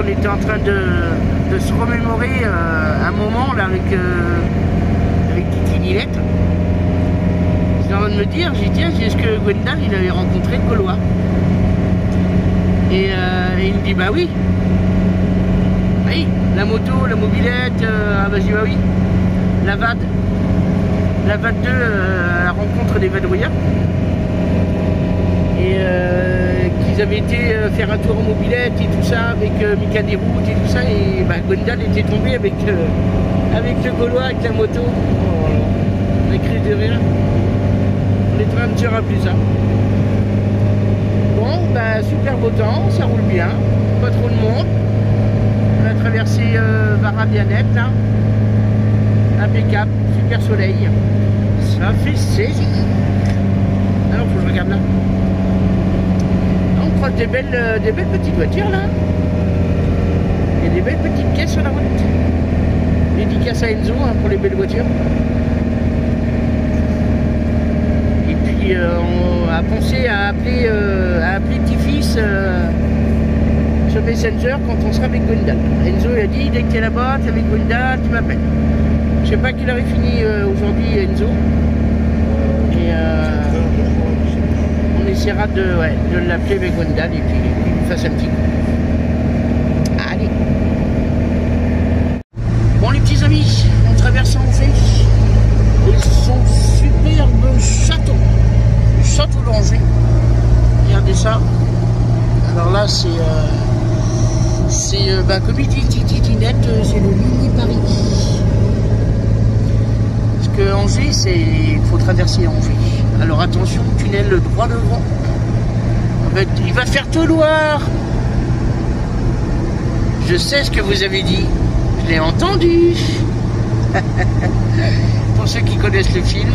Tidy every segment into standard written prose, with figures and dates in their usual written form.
on était en train de se remémorer un moment là avec Titi Nilette. J'étais en train de me dire, j'ai dit tiens, est-ce que Gwendal il avait rencontré le Gaulois? Et il me dit bah oui. Oui, la moto, la mobilette, ah bah oui. La VAD 2, la rencontre des vadrouilleurs. Et qu'ils avaient été faire un tour en mobilette et tout ça avec Mika Desroutes et tout ça. Et bah, Gwendal était tombé avec le Gaulois, avec la moto. Oh, on a cru de rire. On est en train de se rappeler ça. Bon, bah super beau temps, ça roule bien, pas trop de monde. On a traversé Vara-Bianette là. Impeccable, super soleil. Ça fait saisir. Alors faut que je regarde là. On croise des belles petites voitures là. Il y a des belles petites caisses sur la route. Dédicace à Enzo hein, pour les belles voitures. Et puis on a pensé à appeler petit-fils sur Messenger quand on sera avec Gwendal. Enzo il a dit dès que tu es là-bas, tu es avec Gwendal, tu m'appelles. Je sais pas qu'il aurait fini aujourd'hui Enzo. Et on essaiera de l'appeler avec Gwendal et puis qu'il fasse un petit coup. Allez. Bon les petits amis, on traverse Angers. Et son superbe château. Le château d'Angers. Regardez ça. Alors là c'est comme il dit Titi Nilette, c'est le mini Paris. Que Angers, il faut traverser Angers. Alors attention, tunnel droit devant. Il va faire tout noir. Je sais ce que vous avez dit. Je l'ai entendu. Pour ceux qui connaissent le film.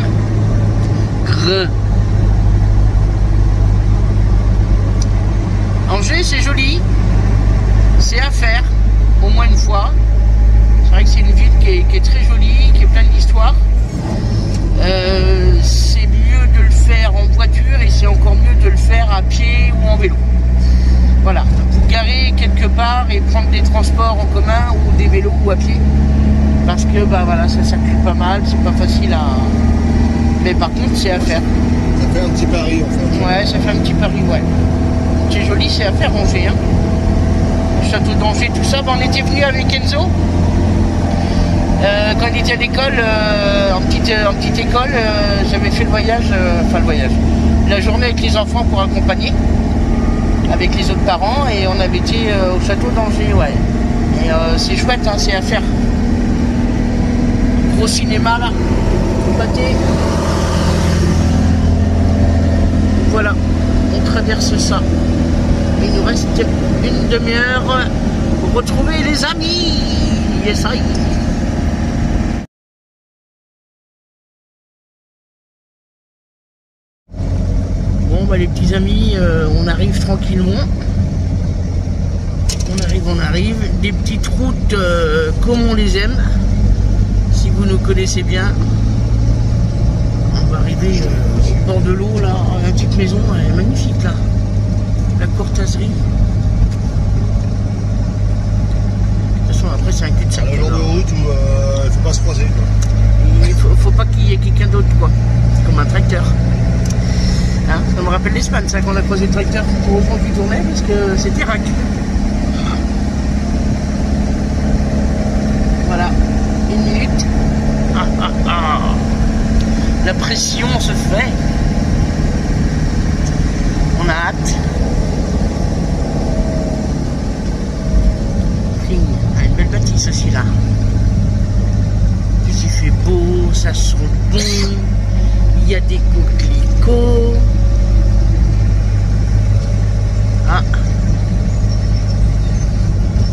Angers, c'est joli. C'est à faire, au moins une fois. C'est vrai que c'est une ville qui est très jolie, qui est pleine d'histoire. C'est mieux de le faire en voiture et c'est encore mieux de le faire à pied ou en vélo. Voilà, vous garez quelque part et prendre des transports en commun ou des vélos ou à pied. Parce que bah voilà, ça circule pas mal, c'est pas facile à... Mais par contre c'est à faire. Ça fait un petit pari en fait. Ouais, ça fait un petit pari, ouais. C'est joli, c'est à faire Angers. Hein. Le château d'Angers, tout ça, bah, on était venu avec Enzo. Quand il était à l'école, en petite école, j'avais fait le voyage, la journée avec les enfants pour accompagner, avec les autres parents, et on avait été au château d'Angers, ouais. Et c'est chouette, hein, c'est à faire. Gros cinéma là, pâté. Voilà, on traverse ça. Il nous reste une demi-heure pour retrouver les amis. Yes, I. Bah, les petits amis, on arrive tranquillement. On arrive. Des petites routes comme on les aime. Si vous nous connaissez bien. On va arriver au bord de l'eau là. La petite maison, elle est magnifique là. La courtaserie. De toute façon après c'est un cul-de-sac. Le genre de route où il faut pas se croiser quoi. Il faut pas qu'il y ait quelqu'un d'autre quoi. Comme un tracteur. Hein, ça me rappelle l'Espagne, ça, qu'on a croisé le tracteur pour au fond qui tournait, parce que c'était rac. Voilà, 1 minute. La pression se fait. On a hâte. Une belle bâtisse aussi là. Il fait beau, ça sent bon. Il y a des coquelicots. Ah.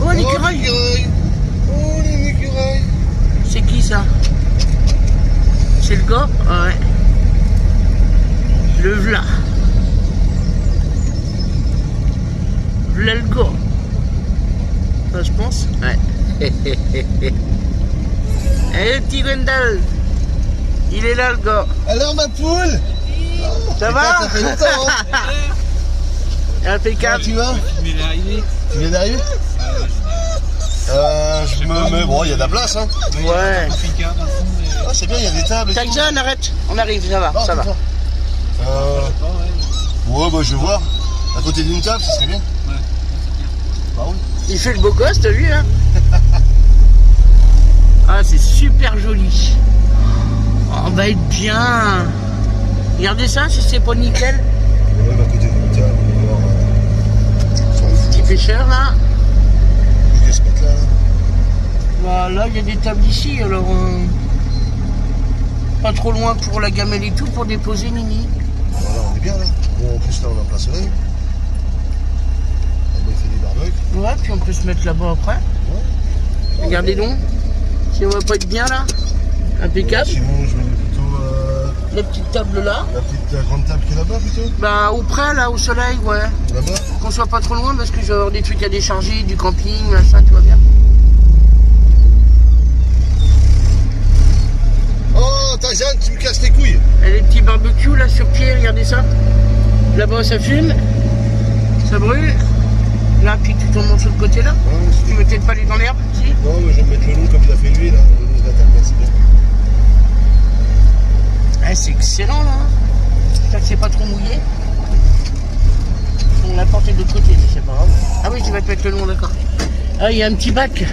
Oh, un écureuil. Oh, les écureuils. C'est qui ça? C'est le gars? Ouais. Le v'là. V'là le gars. Ça, je pense. Ouais. Eh, petit Gwendal. Il est là, le gars. Alors, ma poule? Ça va? Ça fait longtemps, hein? Impeccable. Tu vas? Tu viens d'arriver? Je me mets... Bon, il y a de la place, hein. Ouais. Ah, c'est bien, il y a des tables et tout. Taxan, arrête. On arrive, ça va, ça va. Ouais, bah je vais voir. À côté d'une table, ça serait bien. Ouais. Bah oui. Il fait le beau gosse, t'as vu, hein. Ah, c'est super joli. On va être bien. Regardez ça, si c'est pas nickel. Ouais, bah à côté d'une table, on va voir. Petit pêcheur, là. Je vais se mettre là. Bah, là, il y a des tables ici, alors... Pas trop loin pour la gamelle et tout, pour déposer Nini. Voilà, on est bien là. Bon, en plus là, on a un plein soleil. On va faire des barbecues. Ouais, puis on peut se mettre là-bas après. Ouais. Regardez donc. Si on va pas être bien là. Impeccable. Sinon, je mets plutôt... La petite table là. La grande table qui est là-bas plutôt. Bah, au près là, au soleil, ouais. Là-bas. Qu'on soit pas trop loin parce que je vais avoir des trucs à décharger, du camping, ça, tu vois bien. Oh, Tarzan, tu me casses les couilles. Et les petits barbecues là sur pied, regardez ça. Là-bas ça fume, ça brûle. Là, puis tu tombes sur le côté là. Ouais, tu veux peut-être pas aller dans l'herbe, si. Non, mais je vais me mettre le long comme il a fait lui là. Le long de la table, là, c'est bien. Ah, c'est excellent là. J'espère que c'est pas trop mouillé. On l'a porté de l'autre côté, c'est pas grave. Ah oui, tu vas te mettre le long, d'accord. Ah, il y a un petit bac.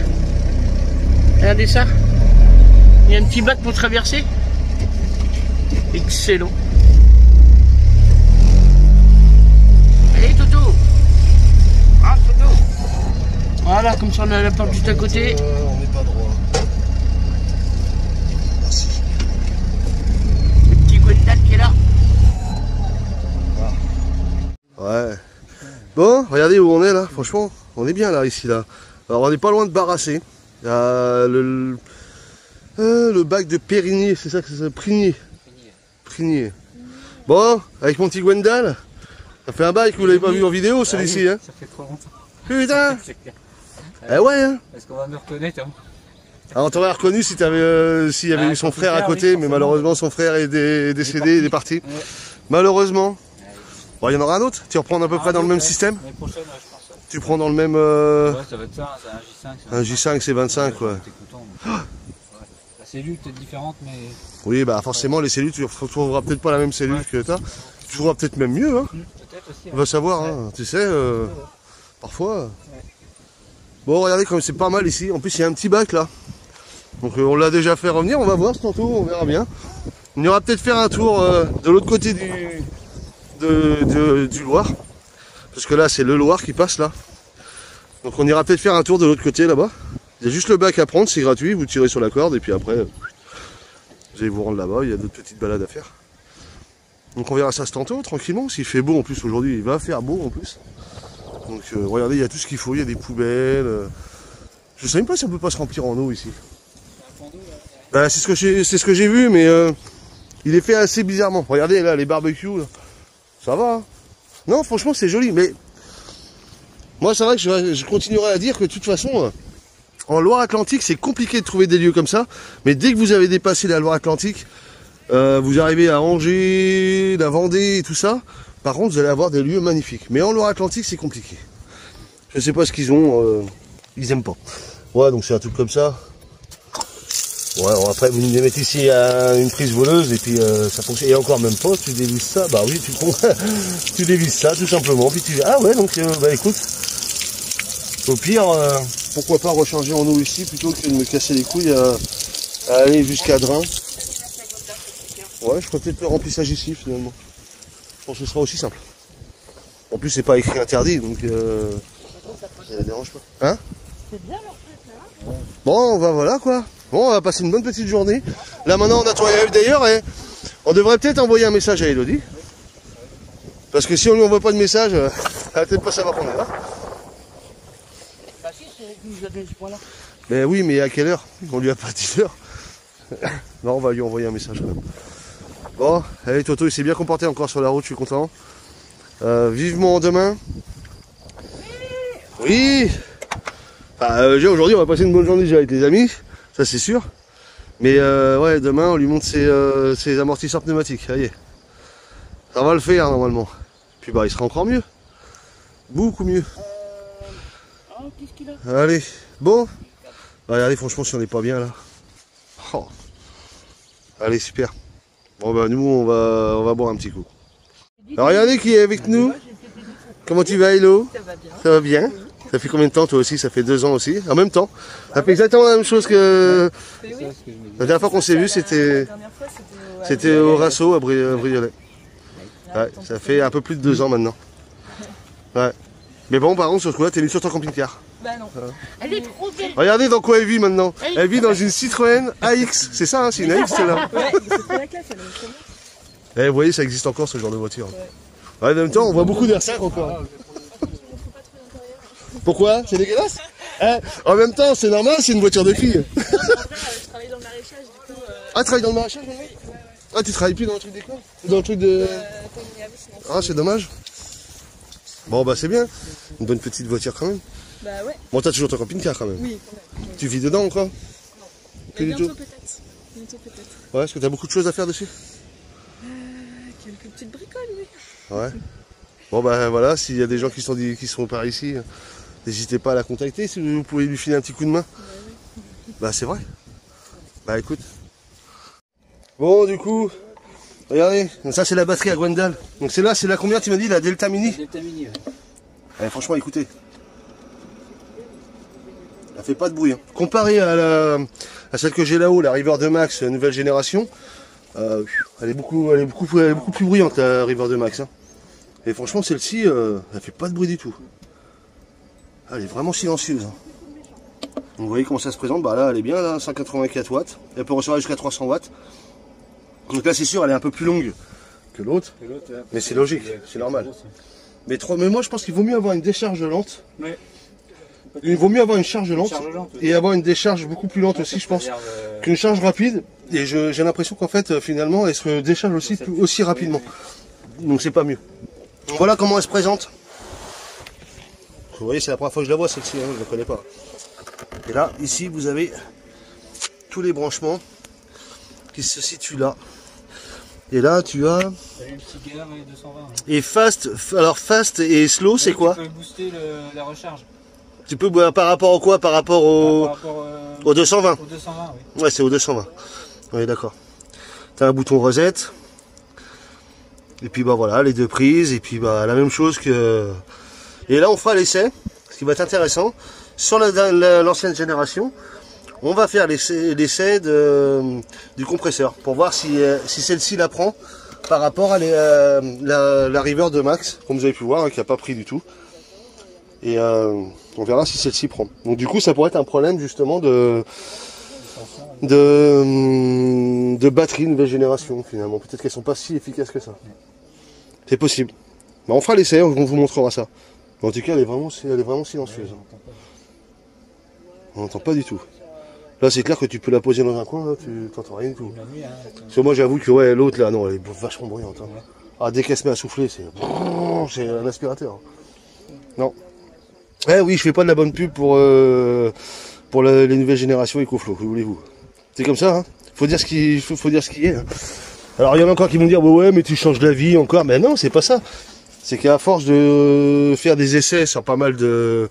Regardez ça. Il y a un petit bac pour traverser. Excellent. Allez, Toto. Ah, Toto. Voilà, comme ça on a la porte juste à côté. On n'est pas droit. Merci. Le petit Gwendal qui est là. Ouais. Bon, regardez où on est là. Franchement, on est bien là, ici là. Alors on n'est pas loin de Barrassé. Il y a le bac de Périgny, c'est ça que c'est, Prigny. Prigny. Bon, avec mon petit Gwendal, ça fait un bail que vous l'avez pas vu en vidéo celui-ci, hein. Ça fait trop longtemps. Putain. Eh ouais, hein. Est-ce qu'on va me reconnaître, hein? Alors on t'aurait reconnu si s'il y avait eu son frère à côté, mais malheureusement son frère est décédé, il est parti. Ouais. Malheureusement. Bon, il y en aura un autre. Tu reprends à peu près dans le même système. L'année prochaine, ouais, je pense. Tu prends dans le même... Ouais, ça va être ça, c'est un J5. Un J5, c'est 25, ouais. T'es content. La cellule peut-être différente, mais... Oui, bah forcément, les cellules, tu ne trouveras peut-être pas la même cellule que toi. Tu trouveras peut-être même mieux, hein. Peut-être aussi. On va savoir, hein. Tu sais, parfois... Bon, regardez comme c'est pas mal ici. En plus, il y a un petit bac, là. Donc, on l'a déjà fait revenir. On va voir tantôt, on verra bien. On ira peut-être faire un tour de l'autre côté du Loir. Parce que là, c'est le Loir qui passe, là. Donc, on ira peut-être faire un tour de l'autre côté, là-bas. Il y a juste le bac à prendre, c'est gratuit. Vous tirez sur la corde, et puis après... Vous allez vous rendre là-bas, il y a d'autres petites balades à faire. Donc on verra ça tantôt, tranquillement. S'il fait beau en plus aujourd'hui, il va faire beau en plus. Donc regardez, il y a tout ce qu'il faut, il y a des poubelles. Je ne sais même pas si on peut pas se remplir en eau ici. Bah, c'est ce que j'ai vu, mais il est fait assez bizarrement. Regardez là, les barbecues, là. Ça va, hein. Non, franchement c'est joli, mais... Moi c'est vrai que je continuerai à dire que de toute façon... En Loire-Atlantique, c'est compliqué de trouver des lieux comme ça, mais dès que vous avez dépassé la Loire-Atlantique, vous arrivez à Angers, la Vendée et tout ça, par contre, vous allez avoir des lieux magnifiques. Mais en Loire-Atlantique, c'est compliqué. Je sais pas ce qu'ils ont, ils aiment pas. Ouais, donc c'est un truc comme ça. Ouais, bon, après, vous nous mettez ici une prise voleuse et puis ça fonctionne. Et encore même pas, tu dévisses ça, bah oui, tu dévisses ça tout simplement. Puis tu... Ah ouais, donc bah écoute, au pire... pourquoi pas recharger en eau ici plutôt que de me casser les couilles à aller jusqu'à Drin. Ouais, je ferais peut-être le remplissage ici finalement. Je pense que ce sera aussi simple. En plus, c'est pas écrit interdit, donc ça ne dérange pas. Hein? C'est bien leur truc là. Bon, bah voilà quoi. Bon, on va passer une bonne petite journée. Là maintenant, on attend d'ailleurs et on devrait peut-être envoyer un message à Elodie. Parce que si on lui envoie pas de message, elle va peut-être pas savoir qu'on est là. Ben oui, mais à quelle heure? On lui a pas dit l'heure. Non, on va lui envoyer un message quand même. Bon, allez Toto, il s'est bien comporté encore sur la route, je suis content. Vivement demain. Oui. Enfin, aujourd'hui, on va passer une bonne journée déjà avec les amis, ça c'est sûr. Mais ouais, demain, on lui montre ses amortisseurs pneumatiques. Allez, ça va le faire normalement. Puis bah, il sera encore mieux. Beaucoup mieux. qu'est-ce qu'il a? Allez, bon. Regardez, franchement, si on n'est pas bien là. Oh. Allez, super. Bon bah nous on va boire un petit coup. Alors regardez qui est avec nous. Comment tu vas, Hello? Ça va bien. Ça va bien? Oui. Ça fait combien de temps toi aussi? Ça fait 2 ans aussi, en même temps. Ça fait exactement la même chose que... Oui. La dernière fois qu'on s'est vu c'était au Rasso à Briolet. Ouais, ça fait un peu plus de 2 ans maintenant. Ouais. Mais bon, par contre, sur ce coup-là, t'es venu sur ton camping-car. Bah non. Elle est trop belle. Regardez dans quoi elle vit maintenant. Elle vit dans une Citroën AX. C'est ça, hein, c'est une AX celle-là. Ouais, c'est la classe, elle est très bien. Eh, vous voyez, ça existe encore ce genre de voiture. Ouais, en même temps, on voit beaucoup d'R5 encore. Pourquoi? C'est dégueulasse? En même temps, c'est normal, c'est une voiture de fille. Je travaille dans le maraîchage, du coup. Ah, tu travailles dans le maraîchage maintenant? Ah, tu travailles plus dans le truc d'école? Dans le truc de... Ah, c'est dommage. Bon, bah c'est bien. Une bonne petite voiture quand même. Bah ouais. Bon, t'as toujours ton camping-car quand même. Oui, quand même. Tu vis dedans encore? Plus du Bientôt tout. peut-être. Bientôt peut-être. Ouais, est-ce que t'as beaucoup de choses à faire dessus? Quelques petites bricoles, oui. Ouais. Bon, bah voilà, s'il y a des gens qui sont par ici, n'hésitez pas à la contacter si vous pouvez lui filer un petit coup de main. Bah c'est vrai. Bah écoute. Bon, du coup, regardez, ça c'est la batterie à Gwendal. Donc c'est la combien tu m'as dit, la Delta Mini? Delta Mini, ouais. Eh, franchement, écoutez. Elle fait pas de bruit. Hein. Comparé à celle que j'ai là-haut, la River 2 Max nouvelle génération, elle est beaucoup plus bruyante, la River 2 Max. Hein. Et franchement, celle-ci, elle fait pas de bruit du tout. Elle est vraiment silencieuse. Hein. Donc, vous voyez comment ça se présente. Bah là, elle est bien, là, 184 watts. Elle peut recevoir jusqu'à 300 watts. Donc là, c'est sûr, elle est un peu plus longue que l'autre. Mais c'est logique, c'est normal. Mais moi, je pense qu'il vaut mieux avoir une décharge lente. Ouais. Il vaut mieux avoir une charge lente, et avoir une décharge beaucoup plus lente aussi, je pense, qu'une charge rapide. Et j'ai l'impression qu'en fait, finalement, elle se décharge aussi rapidement. Donc c'est pas mieux. Voilà comment elle se présente. Vous voyez, c'est la première fois que je la vois celle-ci, hein, je ne la connais pas. Et là, ici, vous avez tous les branchements qui se situent là. Et là, tu as... Et fast, alors fast et slow, c'est quoi? Tu peux booster la recharge. Tu peux, par rapport à quoi? Par rapport au 220. Au 220, oui. Ouais, c'est au 220. Oui, d'accord. Tu as un bouton reset. Et puis, bah voilà, les 2 prises. Et puis, bah, la même chose que... Et là, on fera l'essai. Ce qui va être intéressant. Sur l'ancienne génération, on va faire l'essai du compresseur. Pour voir si celle-ci la prend par rapport à la River 2 Max. Comme vous avez pu voir, hein, qui n'a pas pris du tout. Et on verra si celle-ci prend. Donc du coup, ça pourrait être un problème justement de batterie nouvelle génération finalement. Peut-être qu'elles sont pas si efficaces que ça. C'est possible. Mais on fera l'essai, on vous montrera ça. Mais en tout cas, elle est vraiment silencieuse. On n'entend pas du tout. Là, c'est clair que tu peux la poser dans un coin, là, tu n'entends rien du tout. Parce que moi, j'avoue que ouais, l'autre là, non, elle est vachement bruyante. Hein. Ah, dès qu'elle se met à souffler, c'est un aspirateur. Non. Eh oui, je fais pas de la bonne pub pour les nouvelles générations EcoFlow, que voulez-vous. C'est comme ça, hein. Faut dire ce qui est. Hein. Alors il y en a encore qui vont dire bah ouais mais tu changes d'avis encore, mais non, c'est pas ça. C'est qu'à force de faire des essais sur pas mal de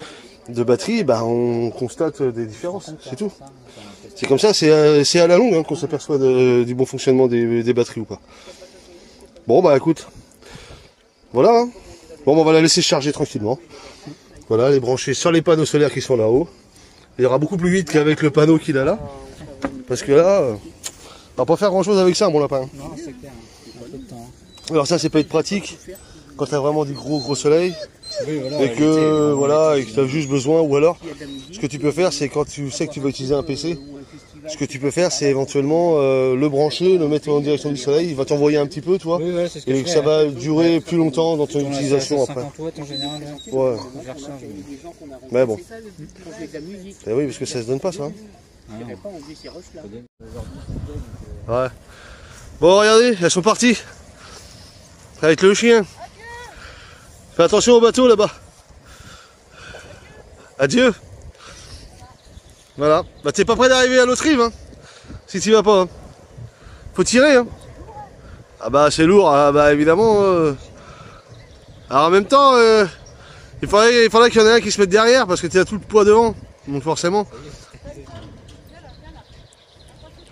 batteries, bah on constate des différences, c'est tout. C'est comme ça, c'est à la longue hein, qu'on s'aperçoit du bon fonctionnement des batteries ou pas. Bon bah écoute, voilà. Hein. Bon on va la laisser charger tranquillement. Voilà, elle est branchée sur les panneaux solaires qui sont là-haut. Il ira beaucoup plus vite qu'avec le panneau qu'il a là. Parce que là, on va pas faire grand chose avec ça, mon lapin. Non, c'est clair. Alors ça, c'est pas être pratique quand tu as vraiment du gros soleil. Oui, voilà, et que tu as juste besoin. Ou alors, ce que tu peux faire, c'est quand tu sais que tu vas utiliser un PC. Ce que tu peux faire, c'est éventuellement le brancher, le mettre en direction du soleil. Il va t'envoyer un petit peu, toi. Oui, ouais, c'est ce que et que ça va durer plus longtemps dans ton utilisation après. 50 watts en général. Ouais. Mais bon. De la musique. Et oui, parce que ça se donne pas ça. Hein. Pas, on faisait ces rushs là. Ouais. Bon, regardez, elles sont parties. Avec le chien. Fais attention au bateau là-bas. Adieu. Voilà. Bah t'es pas prêt d'arriver à l'autre rive, hein. Si tu vas pas. Hein. Faut tirer, hein. Ah bah c'est lourd, ah bah évidemment. Alors en même temps, Il faudrait qu'il y en ait un qui se mette derrière parce que tu as tout le poids devant. Donc forcément.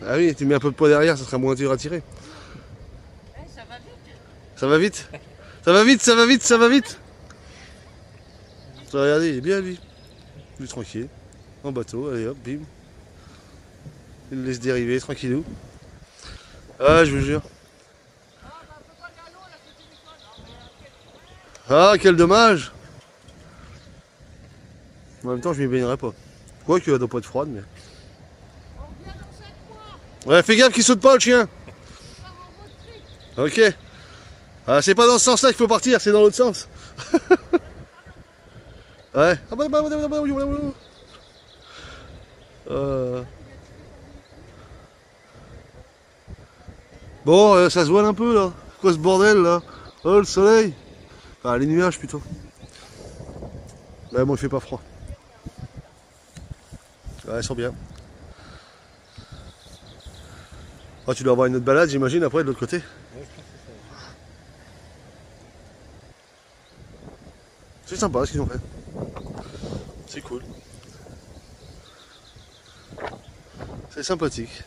Ah oui, tu mets un peu de poids derrière, ça sera moins dur à tirer. Ça va vite. Ça va vite. Ça va vite, ça va vite, ça va vite. Regardez, il est bien lui. Lui tranquille. En bateau, allez hop, bim. Il le laisse dériver, tranquillou. Ah, je vous jure. Ah, quel dommage. En même temps, je m'y baignerai pas. Quoique, elle doit pas être froide, mais... Ouais, fais gaffe qu'il saute pas, le chien. Ok. Ah, c'est pas dans ce sens-là qu'il faut partir, c'est dans l'autre sens. Ouais. Bon, ça se voile un peu là. Quoi ce bordel là? Oh le soleil. Ah les nuages plutôt. Ouais, bon il fait pas froid. Ouais, ils sont bien. Oh, tu dois avoir une autre balade j'imagine après de l'autre côté. C'est sympa ce qu'ils ont fait. C'est cool. C'est sympathique.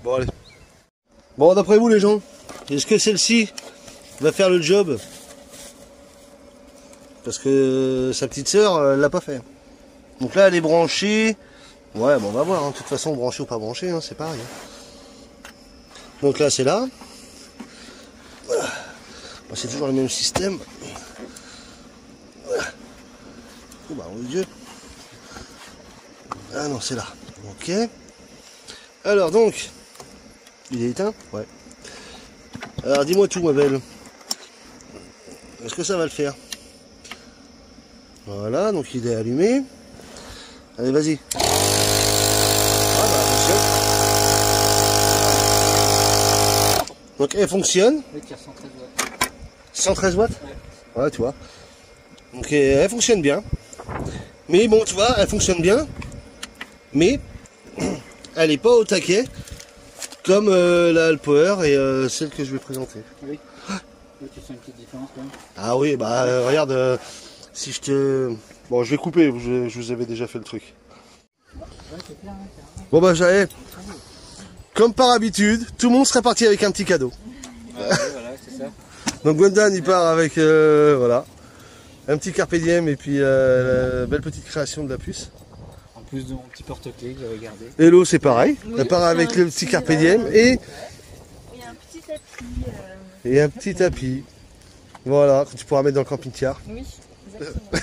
Bon allez. Bon d'après vous les gens, est-ce que celle-ci va faire le job? Parce que sa petite sœur elle l'a pas fait. Donc là elle est branchée. Ouais bon on va voir, hein. De toute façon branchée ou pas branchée, hein, c'est pareil. Hein. Donc là c'est là. Voilà. Bon, c'est toujours le même système. Voilà. Oh bah mon Dieu. Ah non c'est là. Ok. Alors donc. Il est éteint? Ouais. Alors dis-moi tout ma belle. Est-ce que ça va le faire? Voilà, donc il est allumé. Allez vas-y. Ah bah fonctionne. Donc elle fonctionne. Oui, tire 113 watts. 113 watts? Ouais tu vois. Donc elle fonctionne bien. Mais bon tu vois, elle fonctionne bien. Mais elle n'est pas au taquet. Comme la Alpower et celle que je vais présenter. Oui. Tu sens une petite différence quand même. Ah oui, bah regarde, si je te... Bon, je vais couper, je vous avais déjà fait le truc. Ouais, c'est clair, hein, Bon bah j'avais... Comme par habitude, tout le monde sera parti avec un petit cadeau. ouais, voilà, c'est ça. Donc Gwendan il part avec, voilà, un petit carpe diem et puis la belle petite création de la puce. En plus de mon petit porte-clés que j'avais gardé. Hello c'est pareil, Oui, elle part avec c'est un le petit carpe petit, diem et un petit tapis. un petit tapis. Voilà, que tu pourras mettre dans le camping-car. Oui, exactement.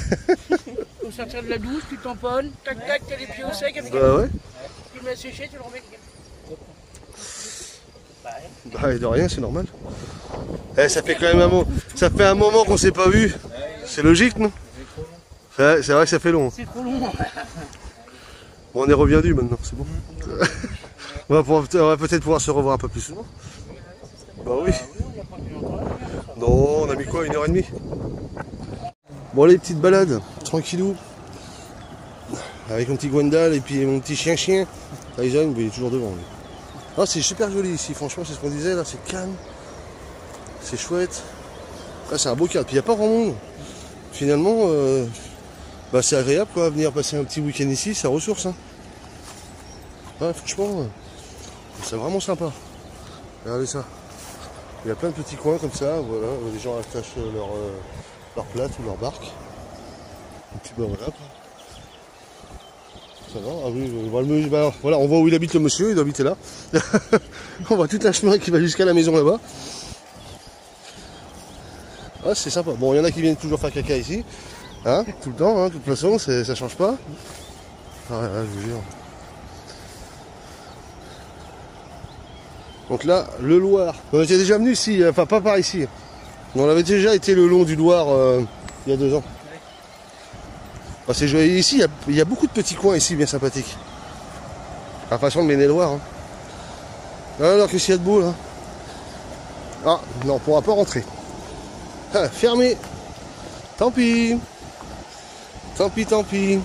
Faut sortir de la douche, tu tamponnes, tac tac, t'as les pieds au sec avec Bah ouais. tu le mets à sécher, tu le remets. Bah de rien, c'est normal. Eh, ça fait quand même ça fait un moment qu'on s'est pas vu. C'est logique, non? Ouais, c'est vrai que ça fait long. C'est trop long. Bon, on est reviendu maintenant, c'est bon. on va peut-être pouvoir se revoir un peu plus souvent. Bah oui. Non, on a mis quoi, 1h30? Bon, les petites balades, tranquillou. Avec mon petit Gwendal et puis mon petit chien. Tyson, il est toujours devant. Lui. Ah, c'est super joli ici, franchement, c'est ce qu'on disait là, c'est calme. C'est chouette. Là, c'est un beau cadre. Puis il n'y a pas grand monde. Finalement, bah, c'est agréable quoi, venir passer un petit week-end ici, ça ressource. Hein. Ouais, franchement, c'est vraiment sympa. Regardez ça. Il y a plein de petits coins comme ça, voilà, où les gens attachent leur plate ou leur barque. Et puis bah voilà. Ça va, ah oui, voilà, on voit où il habite le monsieur, il doit habiter là. On voit tout un chemin qui va jusqu'à la maison là-bas. Ah, c'est sympa. Bon, il y en a qui viennent toujours faire caca ici. Hein, tout le temps, hein, de toute façon, ça change pas. Ah, ouais, je vous jure. Donc là, le Loir. On était déjà venu ici, enfin pas par ici. On avait déjà été le long du Loir il y a 2 ans. Enfin, c'est joli. Ici, il y a beaucoup de petits coins ici bien sympathiques. La façon de mener le Loir. Hein. Alors, qu'est-ce qu'il y a de beau là? Ah, non, on pourra pas rentrer. Ah, fermé. Tant pis. Tant pis, tant pis.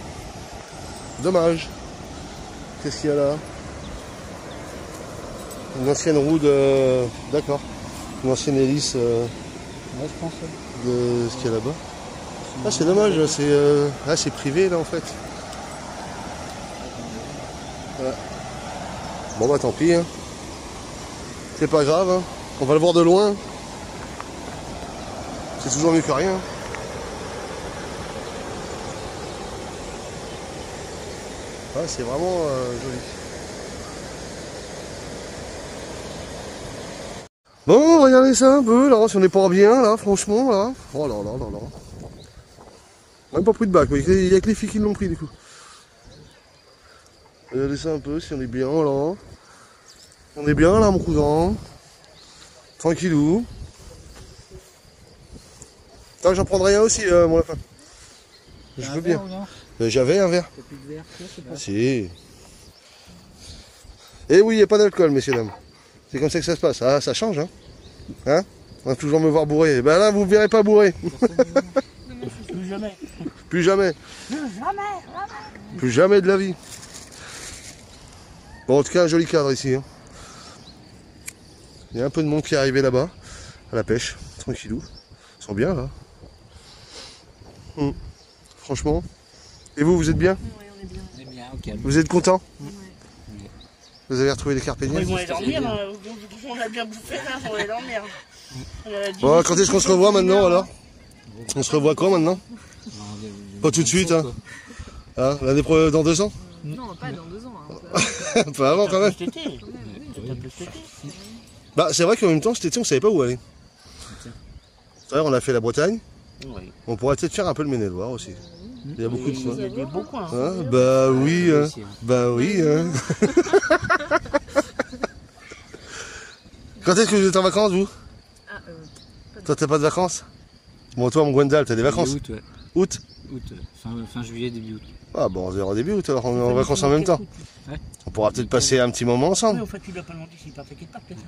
Dommage. Qu'est-ce qu'il y a là? Une ancienne roue de... D'accord. Une ancienne hélice Ouais, je pense. de ce qu'il y a là-bas. Ah, c'est dommage, c'est privé là en fait. Ouais. Bon bah tant pis, hein. C'est pas grave, hein. On va le voir de loin. C'est toujours mieux que rien. Ouais, c'est vraiment joli. Bon, regardez ça un peu, là, si on n'est pas bien, là, franchement, là. Oh là là là là. Même pas pris de bac, il y a que les filles qui l'ont pris, du coup. Regardez ça un peu, si on est bien, là. On est bien, là, mon cousin. Tranquillou. Attends, j'en prendrai un aussi, mon lapin. Je veux bien. J'avais un verre. T'as plus de verre, c'est pas. Si. Et oui, il n'y a pas d'alcool, messieurs, dames. C'est comme ça que ça se passe. Ah, ça change, hein. Hein? On va toujours me voir bourré. Ben là, vous ne verrez pas bourré. Plus jamais. Plus jamais. Plus jamais de la vie. Bon, en tout cas, un joli cadre ici. Hein. Il y a un peu de monde qui est arrivé là-bas, à la pêche, tranquillou. Ils sont bien, là. Franchement. Et vous, vous êtes bien? Oui, on est bien. On est bien, ok. Vous êtes content? Ouais. Vous avez retrouvé les carpe diem? Ils vont aller dormir, on a bien bouffé là, on va aller dormir. Bon, quand est-ce qu'on se revoit maintenant alors? On se revoit quand maintenant? Pas tout de suite, hein? Hein, dans 2 ans? Non, pas dans 2 ans. Hein. Un peu avant quand même. Bah, c'est vrai qu'en même temps, cet été, on savait pas où aller. C'est vrai, on a fait la Bretagne. Oui. On pourrait peut-être faire un peu le Maine-et-Loire aussi. Il y a beaucoup de Il y a des beaux coins. hein, bah oui, hein. Bah oui. Hein. Quand est-ce que vous êtes en vacances, vous? Toi, t'as pas de vacances? Bon, toi, mon Gwendal, t'as des vacances? Août, ouais. Août? Août, fin juillet, début août. Ah bon, on verra début août, alors on est en vacances en même temps. Ouais. On pourra peut-être passer un petit moment Oui, ensemble. en fait, tu l'as pas demandé s'il partait quelque part, peut-être.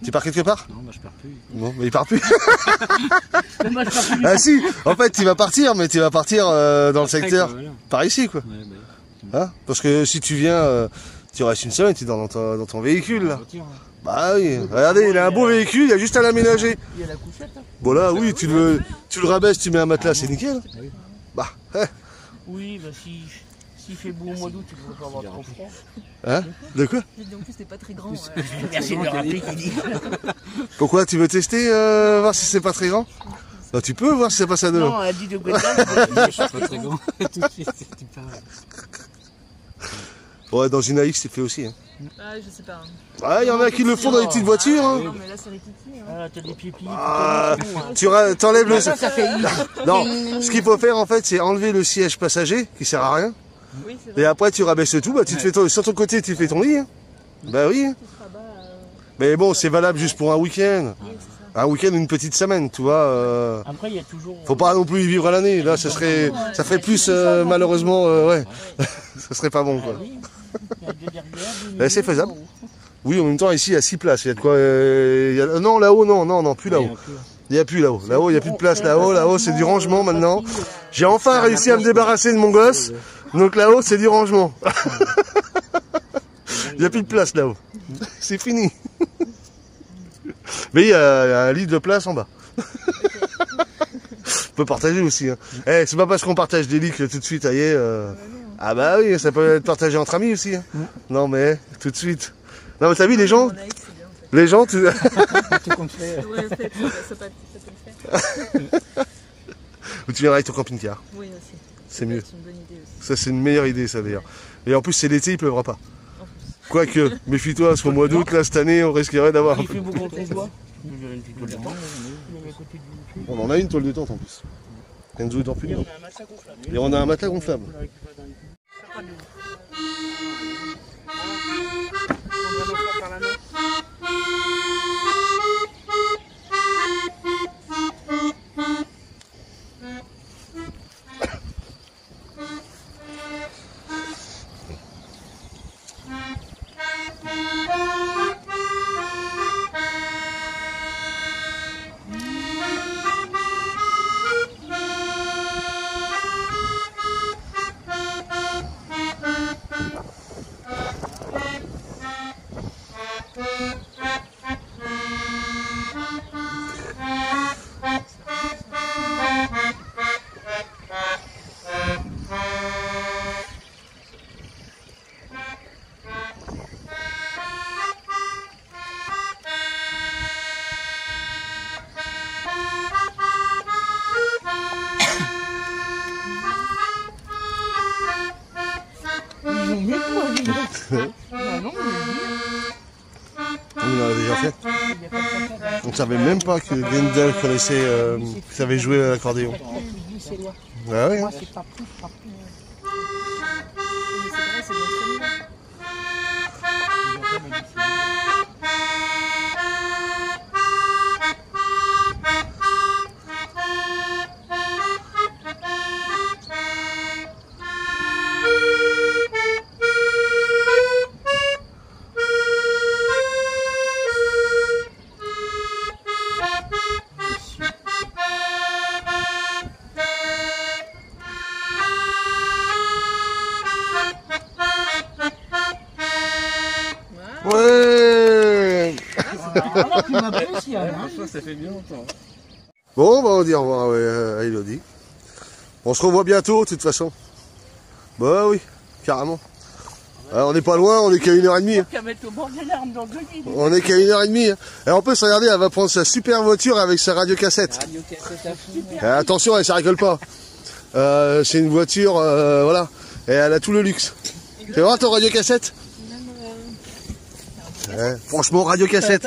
Tu pars quelque part? Non, bah je pars plus. Non, mais il part plus. Mais moi, je pars plus. Ah si, en fait, tu vas partir, mais tu vas partir dans le secteur, Quoi, voilà. par ici, quoi. Ouais, bah, Hein? Parce que si tu viens, tu restes une semaine, tu es dans ton véhicule, là. voiture, hein. Bah oui, regardez, il a un beau véhicule, il y a juste à l'aménager. Il y a la couchette. Hein. Bon là, oui, tu le rabaisses, tu mets un matelas, c'est nickel. Oui. Bah, Oui, bah s'il fait beau au mois d'août, tu ne vas pas avoir trop froid. hein? De quoi? J'ai dit en plus, c'était pas très grand. Merci de le rappeler, qu'il dit. Pourquoi? Tu veux tester, voir si c'est pas très grand? Bah tu peux voir si ça passe à 2. Non, elle dit de Gwendal. Je suis pas très grand. Tout de suite, tu parles. Ouais, dans une AX, c'est fait aussi. Hein. Ah, je sais pas. Ouais, il y en a qui le font dans les petites voitures. Hein. Non, mais là, c'est Rikiki. Hein. Ah, t'as des pieds pliés. Ah, t'enlèves le... Ça fait Non, ce qu'il faut faire en fait, c'est enlever le siège passager, qui sert à rien. Oui, c'est vrai. Et après, tu rabaisses tout, bah, tu te fais sur ton côté, tu fais ton lit. Hein. Bah oui. Tu te rabats, Mais bon, c'est valable juste pour un week-end. Un week-end ou une petite semaine, tu vois. Après, il y a toujours. Faut pas non plus y vivre à l'année. Là, ça ferait plus, malheureusement, ouais. Ça serait pas bon, quoi. Il y a deux derrière. Mais c'est faisable. Oui, en même temps, ici, il y a 6 places. Il y a de quoi. Non, là-haut, non, plus là-haut. Il n'y a plus là-haut. Là-haut, il n'y a plus de place. Là-haut, c'est du rangement maintenant. J'ai enfin réussi à me débarrasser de mon gosse. Donc là-haut, c'est du rangement. Il n'y a plus de place là-haut. C'est fini. Mais il y a un lit de place en bas. On peut partager aussi. Hein. Eh, c'est pas parce qu'on partage des lits que tout de suite, ça y est. Ah bah oui, ça peut être partagé entre amis aussi. Hein. Non mais, tout de suite. Non mais t'as vu les gens? Mon AX, c'est bien, en fait. Les gens, Tout compte fait. Ouais, en fait, ça peut le faire. Ou tu viendras avec ton camping-car. Oui, aussi. C'est mieux. C'est une bonne idée aussi. Ça, c'est une meilleure idée, ça d'ailleurs. Et en plus, c'est l'été, il pleuvra pas. Quoique, méfie-toi, parce qu'au mois d'août, là, cette année, on risquerait d'avoir un Il peu. fait beau contre les doigts. On en a une toile de tente en plus. Enzo est en plus. On a un matelas gonflable. Et on a un matelas gonflable. On savait même pas que Gwendal connaissait, savait jouer à l'accordéon. C'est loin. Ah ouais, hein. Moi, c'est pas plus, pas plus. Mais c'est vrai, c'est notre numéro. Ouais. Ah, tu m'apprécies, hein. Ça fait bien longtemps. Bon, bah on dit au revoir à Elodie. On se revoit bientôt, de toute façon. Bah oui, carrément. Alors, on n'est pas loin, on est qu'à 1h30. Hein. Qu'à mettre au bord des larmes dans 2 minutes. On est qu'à 1h30. Hein. Et en plus, regardez, elle va prendre sa super voiture avec sa radiocassette. Radio cassette à fond. Attention, elle ne rigole pas. C'est une voiture, voilà. Et elle a tout le luxe. Tu vois ton radiocassette? Franchement, radiocassette.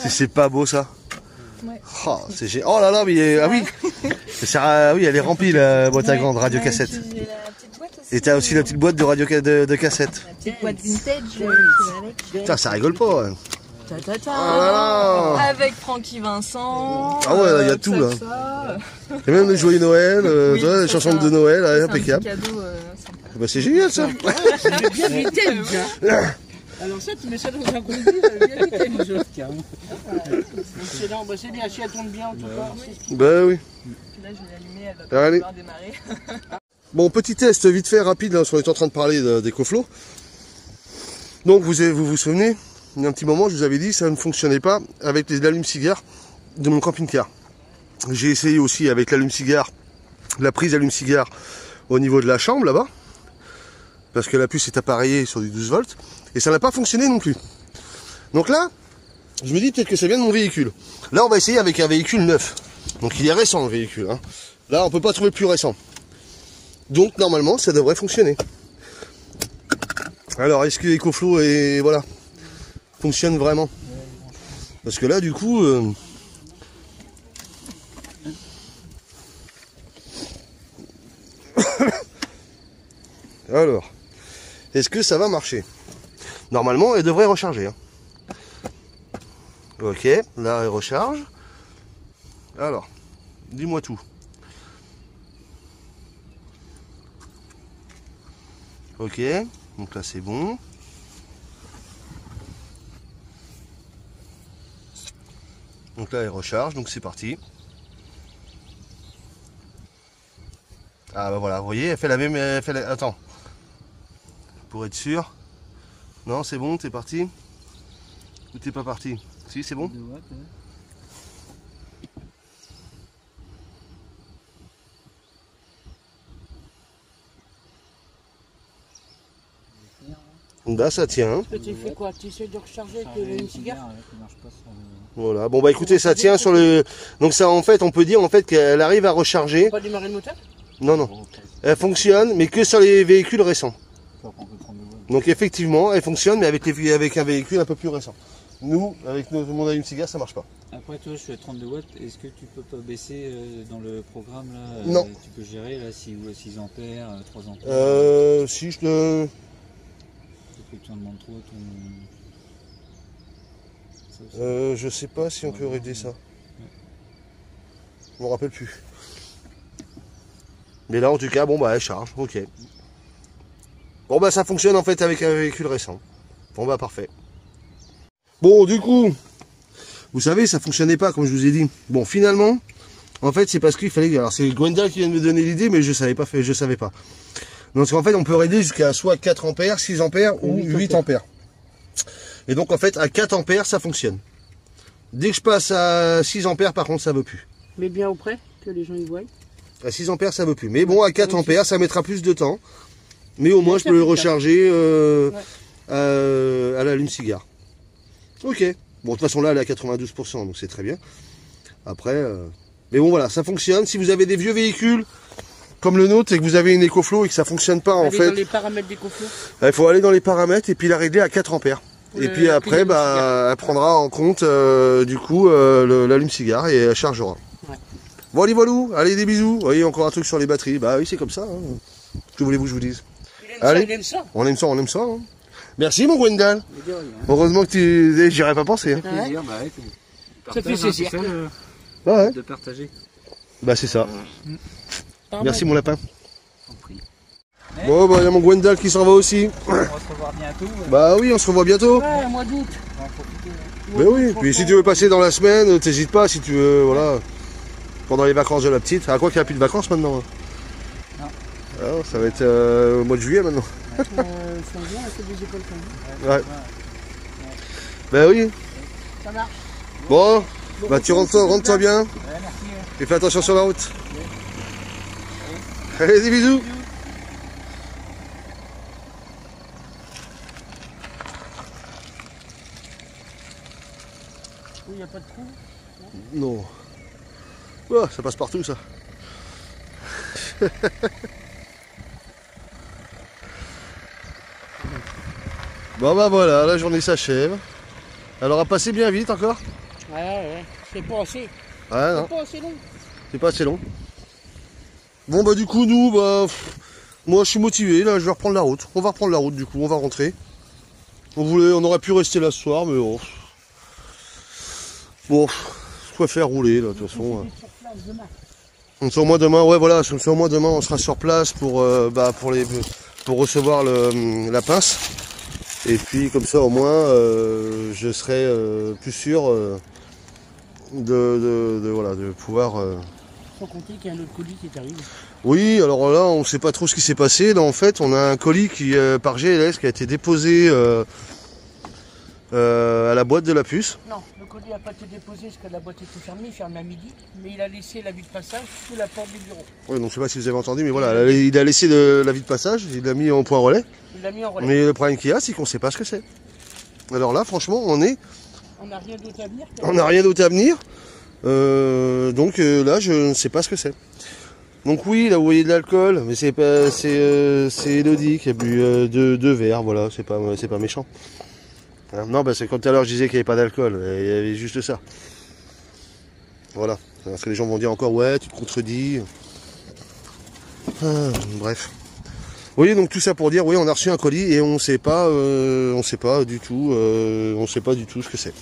C'est pas beau ça. Ouais. Oh, oh là là, mais ah oui. Oui, elle est remplie la boîte à grande radiocassette. J'ai la petite boîte aussi. Et t'as aussi la petite boîte de cassette. La petite boîte vintage qui va avec. Putain, ça rigole pas. Hein. Ta-ta-ta. Oh là là. Avec Francky Vincent. Ah ouais, il y a tout là. Et même les joyeux Noël, Oui, tu vois, les ça, chansons c'est de Noël, C'est un impeccable. petit cadeau sympa. Bah, c'est génial ça. C'est bien vintage, hein. Alors ça, tu mets ça dans un conduit, bien vintage. Carrément. Excellent, bah c'est bien, si elle tourne bien en tout cas. Bah oui. Là, je vais l'allumer, elle va Allez. pouvoir démarrer. Bon, petit test vite fait, rapide, là, parce qu'on est en train de parler d'EcoFlow. Donc, vous vous souvenez, il y a un petit moment, je vous avais dit, ça ne fonctionnait pas avec les allumes-cigares de mon camping-car. J'ai essayé aussi avec l'allume-cigare, la prise allume-cigare au niveau de la chambre, là-bas, parce que la puce est appareillée sur du 12 volts, et ça n'a pas fonctionné non plus. Donc là, je me dis peut-être que ça vient de mon véhicule. Là, on va essayer avec un véhicule neuf. Donc, il est récent, le véhicule. Hein. Là, on peut pas trouver plus récent. Donc normalement ça devrait fonctionner. Alors est-ce que EcoFlow voilà, fonctionne vraiment? Parce que là du coup alors est-ce que ça va marcher? Normalement elle devrait recharger. Hein. Ok, là elle recharge. Alors, dis-moi tout. Ok, donc là c'est bon. Donc là elle recharge, donc c'est parti. Ah bah voilà, vous voyez, elle fait la même... Attends, pour être sûr. Non, c'est bon, t'es parti? Ou t'es pas parti? Si, c'est bon? Là ça tient. Tu fais quoi? Tu essaies de recharger avec une cigare? Voilà, bon bah écoutez, ça tient sur le... Donc ça en fait, on peut dire en fait qu'elle arrive à recharger. Pas démarrer le moteur? Non, non. Elle fonctionne, mais que sur les véhicules récents. Donc effectivement, elle fonctionne, mais avec un véhicule un peu plus récent. Nous, avec mon allume-cigare, ça marche pas. Après toi, je suis à 32 watts. Est-ce que tu peux pas baisser dans le programme là? Non. Tu peux gérer là 6 ampères, 3 ampères. Si je te... Que tu en demandes trop ton... je sais pas si on peut régler ça. Je me rappelle plus. Mais là en tout cas, bon bah elle charge, ok. Bon bah ça fonctionne en fait avec un véhicule récent. Bon bah parfait. Bon du coup, vous savez ça fonctionnait pas comme je vous ai dit. Bon finalement, en fait c'est parce qu'il fallait... Alors c'est Gwendal qui vient de me donner l'idée mais je savais pas. Donc en fait on peut régler jusqu'à soit 4 ampères, 6 ampères ou 8 ampères. Et donc en fait à 4 ampères ça fonctionne. Dès que je passe à 6 ampères par contre ça veut plus. Mais bien auprès, que les gens y voient. À 6 ampères ça veut plus. Mais bon à 4 ampères ça mettra plus de temps. Mais au moins je peux le recharger à l'allume-cigare. Ok. Bon de toute façon là elle est à 92% donc c'est très bien. Après... Mais bon voilà, ça fonctionne. Si vous avez des vieux véhicules comme le nôtre et que vous avez une EcoFlow et que ça fonctionne pas en fait... Dans les paramètres d'EcoFlow. Il faut aller dans les paramètres et puis la régler à 4 ampères. Et puis après, bah, elle prendra en compte du coup l'allume-cigare et elle chargera. Ouais. Bon, allez, voilà, allez, des bisous. Vous voyez, encore un truc sur les batteries. Bah oui, c'est comme ça. Hein. Que voulez-vous que je vous dise? Allez. Il aime ça. On aime ça, on aime ça. Hein. Merci, mon Gwendal. Mais de rien. Heureusement que tu... J'y aurais pas pensé. Hein. Plaisir, bah ouais, Ça fait plaisir. c'est ça, Ouais. de partager. Bah c'est ça. Pardon. Merci, mon lapin. En prie. Bon, bah il y a mon Gwendal qui s'en va aussi. On va se revoir bientôt. Bah oui, on se revoit bientôt. Ouais, mois d'août. On va en profiter. Bah oui, puis si tu veux passer dans la semaine, t'hésites pas, si tu veux, voilà. Pendant les vacances de la petite. À quoi qu'il n'y a plus de vacances maintenant? Non. Ah, ça va être au mois de juillet maintenant. Fin juin, elle fait des écoles quand même. Ouais. Bah oui. Ça marche. Bon, bah tu rentres-toi bien. Ouais, merci. Et fais attention sur la route. Allez, des bisous. Il n'y a pas de trou. Non. Oh, ça passe partout ça. Bon bah voilà, la journée s'achève. Elle aura passé bien vite encore. Ouais. C'est pas assez. Ouais, non, C'est pas assez long. c'est pas assez long. Bon bah du coup nous, bah, moi je suis motivé, là je vais reprendre la route. On va reprendre la route du coup, on va rentrer. On aurait pu rester là ce soir, mais bon. Bon, je préfère rouler là de toute façon. Sur place demain. Donc c'est au moins demain, ouais voilà, c'est au moins demain on sera sur place pour recevoir la pince. Et puis comme ça au moins je serai plus sûr de pouvoir. Sans compter qu'il y a un autre colis qui est arrivé. Oui, alors là on sait pas trop ce qui s'est passé. Là en fait on a un colis qui par GLS qui a été déposé à la boîte de la puce. Non, le colis n'a pas été déposé parce que la boîte était fermée, fermée à midi. Mais il a laissé l'avis de passage sous la porte du bureau. Oui, donc je sais pas si vous avez entendu, mais voilà, il a laissé l'avis de passage, il l'a mis en point relais. Il l'a mis en relais. Mais le problème qu'il y a, c'est qu'on sait pas ce que c'est. Alors là, franchement, On n'a rien d'autre à venir. on n'a rien d'autre à venir. Donc là, je ne sais pas ce que c'est. Donc oui, là vous voyez de l'alcool, mais c'est pas, c'est Elodie qui a bu deux verres, voilà, c'est pas méchant. Hein, non, bah c'est comme tout à l'heure je disais qu'il n'y avait pas d'alcool, il y avait juste ça. Voilà, parce que les gens vont dire encore ouais, tu te contredis. Bref. Vous voyez, donc tout ça pour dire, oui, on a reçu un colis et on sait pas du tout ce que c'est.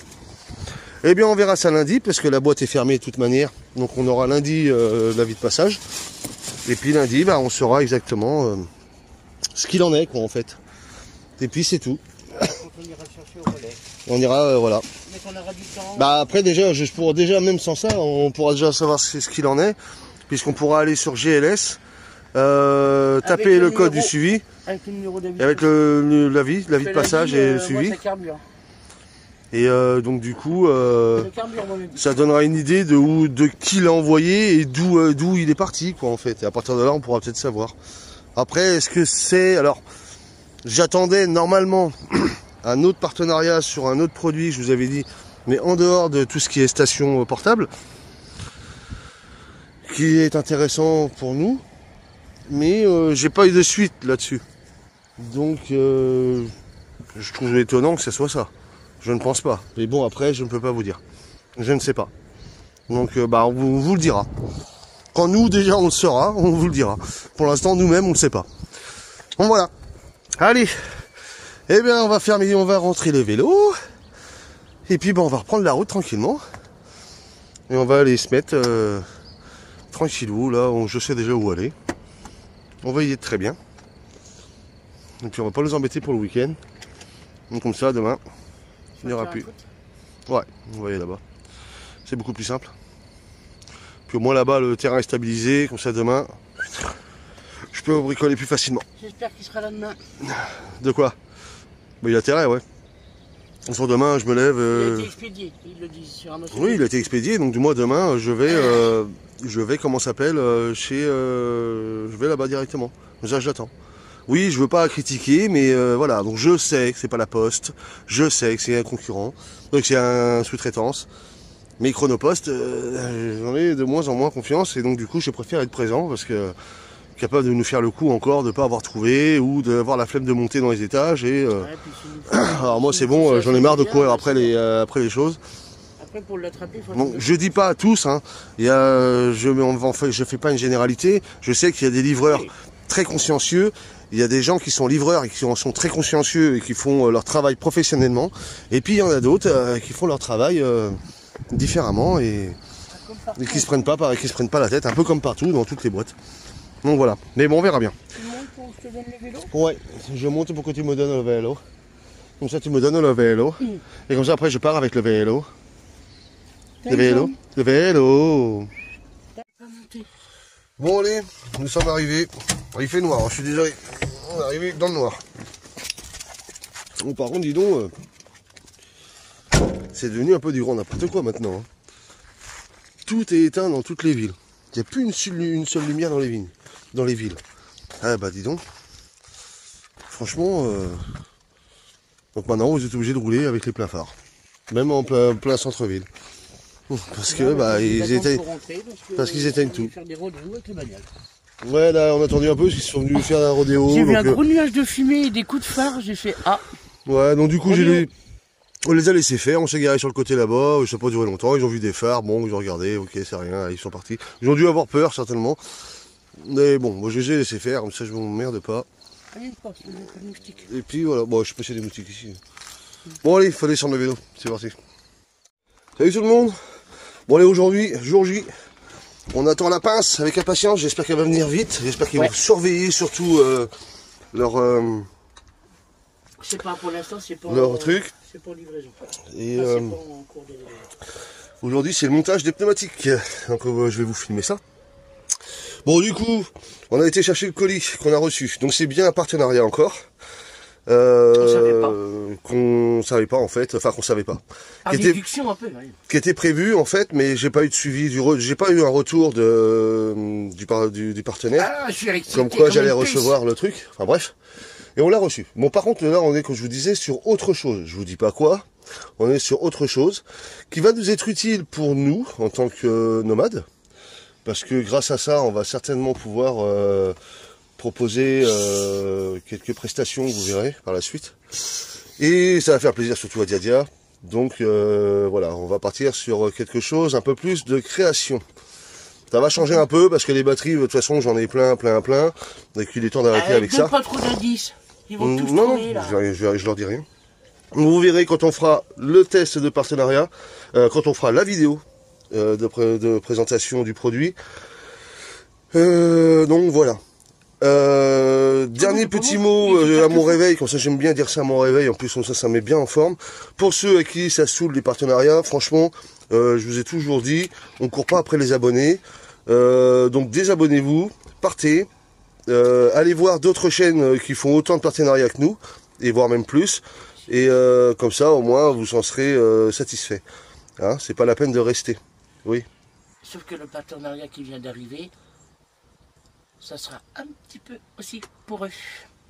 Eh bien, on verra ça lundi, parce que la boîte est fermée de toute manière. Donc on aura lundi l'avis de passage. Et puis lundi, bah, on saura exactement ce qu'il en est, quoi, en fait. Et puis c'est tout. On ira le chercher au relais. On ira, voilà. Mais qu'on aura du temps. Bah après déjà, même sans ça, on pourra déjà savoir ce qu'il en est, puisqu'on pourra aller sur GLS, taper le code du suivi, Avec le numéro d'avis. avec l'avis de passage et le suivi. Ça carbure. Et donc du coup, Ça carbure, moi, ça donnera une idée de qui l'a envoyé et d'où il est parti, quoi, en fait. Et à partir de là, on pourra peut-être savoir. Après, est-ce que c'est... Alors, j'attendais normalement un autre partenariat sur un autre produit, je vous avais dit, mais en dehors de tout ce qui est station portable, qui est intéressant pour nous, mais j'ai pas eu de suite là-dessus. Donc, je trouve étonnant que ce soit ça. Je ne pense pas. Mais bon, après, je ne peux pas vous dire. Je ne sais pas. Donc, bah, on vous le dira. Quand nous, déjà, on le saura, on vous le dira. Pour l'instant, nous-mêmes, on ne le sait pas. Bon, voilà. Allez. Eh bien, on va rentrer le vélo. Et puis, bah, on va reprendre la route tranquillement. Et on va aller se mettre tranquillou, là. Je sais déjà où aller. On va y être très bien. Et puis, on va pas nous embêter pour le week-end. Donc, comme ça, demain... Il n'y aura plus. Ouais, vous voyez là-bas. C'est beaucoup plus simple. Puis au moins là-bas, le terrain est stabilisé. Comme ça, demain, je peux bricoler plus facilement. J'espère qu'il sera là demain. De quoi? Bah, il a intérêt, ouais. Sur demain, je me lève... Il a été expédié, il le dit sur un autre. Oui, il a été expédié. Donc du mois demain, je vais comment ça s'appelle, je vais là-bas directement. Ça, je l'attends. Oui, je veux pas critiquer, mais voilà. Donc je sais que c'est pas la Poste, je sais que c'est un concurrent, donc c'est un sous-traitance. Mais Chronopost, j'en ai de moins en moins confiance et donc du coup, je préfère être présent parce que capable de nous faire le coup encore de ne pas avoir trouvé ou d'avoir la flemme de monter dans les étages. Et alors moi c'est bon, j'en ai marre de courir après les choses. Après pour l'attraper, Bon, je dis pas à tous, hein. Je fais pas une généralité. Je sais qu'il y a des livreurs très consciencieux. Il y a des gens qui sont livreurs et qui sont très consciencieux et qui font leur travail professionnellement. Et puis il y en a d'autres qui font leur travail différemment et qui se prennent pas la tête, un peu comme partout dans toutes les boîtes. Donc voilà. Mais bon, on verra bien. Tu montes pour que je te donne le vélo? Ouais, je monte pour que tu me donnes le vélo. Comme ça, tu me donnes le vélo. Et comme ça, après, je pars avec le vélo. Le vélo. Le vélo. Bon, allez, nous sommes arrivés. Il fait noir, je suis désolé. On est arrivé dans le noir. Bon, par contre, dis donc, c'est devenu un peu du grand n'importe quoi maintenant. Hein. Tout est éteint dans toutes les villes. Il n'y a plus une seule lumière dans les villes. Ah bah dis donc. Franchement, donc maintenant vous êtes obligé de rouler avec les pleins phares. Même en plein centre-ville. Parce que bah ils éteignent tout. Faire des rodéos avec les bagnoles. Ouais là on a attendu un peu parce qu'ils sont venus faire un rodéo. J'ai vu un gros nuage de fumée et des coups de phare, j'ai fait ah. Ouais donc du coup on les a laissés faire, on s'est garé sur le côté là-bas, ça n'a pas duré longtemps, ils ont vu des phares, bon ils ont regardé, ok c'est rien, ils sont partis. Ils ont dû avoir peur certainement. Mais bon, moi je les ai laissés faire, comme ça je m'emmerde pas. Et puis voilà, bon je suis passé des moustiques ici. Bon allez, il faut descendre le vélo, c'est parti. Salut tout le monde. Bon allez aujourd'hui, jour J. On attend la pince avec impatience, j'espère qu'elle va venir vite, j'espère qu'ils vont surveiller surtout leur... Je sais pas, pour l'instant c'est pas... leur truc. C'est pas en livraison. Et c'est pas en cours de livraison. Aujourd'hui c'est le montage des pneumatiques, donc je vais vous filmer ça. Bon du coup, on a été chercher le colis qu'on a reçu, donc c'est bien un partenariat encore. Qu'on savait pas en fait, enfin qu'on savait pas. Qui était prévu en fait, mais j'ai pas eu de suivi j'ai pas eu un retour du partenaire. Ah, je suis excité, comme quoi j'allais recevoir le truc. Enfin bref. Et on l'a reçu. Bon par contre là on est, comme je vous disais, sur autre chose. Je vous dis pas quoi. On est sur autre chose qui va nous être utile pour nous en tant que nomades. Parce que grâce à ça, on va certainement pouvoir proposer quelques prestations, vous verrez, par la suite. Et ça va faire plaisir surtout à Diadia. Donc voilà, on va partir sur quelque chose, un peu plus de création. Ça va changer un peu parce que les batteries, de toute façon, j'en ai plein. Donc il est temps d'arrêter avec ça. Pas trop d'indices. Ils vont tous non, trouver, là. Je leur dis rien. Vous verrez quand on fera le test de partenariat, quand on fera la vidéo de présentation du produit. Donc voilà. Dernier petit mot à mon réveil, comme ça j'aime bien dire ça à mon réveil, en plus comme ça met bien en forme. Pour ceux à qui ça saoule les partenariats, franchement, je vous ai toujours dit, on court pas après les abonnés. Donc désabonnez-vous, partez, allez voir d'autres chaînes qui font autant de partenariats que nous, et voire même plus. Et comme ça au moins vous en serez satisfait. Hein, c'est pas la peine de rester. Oui. Sauf que le partenariat qui vient d'arriver, ça sera un petit peu aussi pour eux.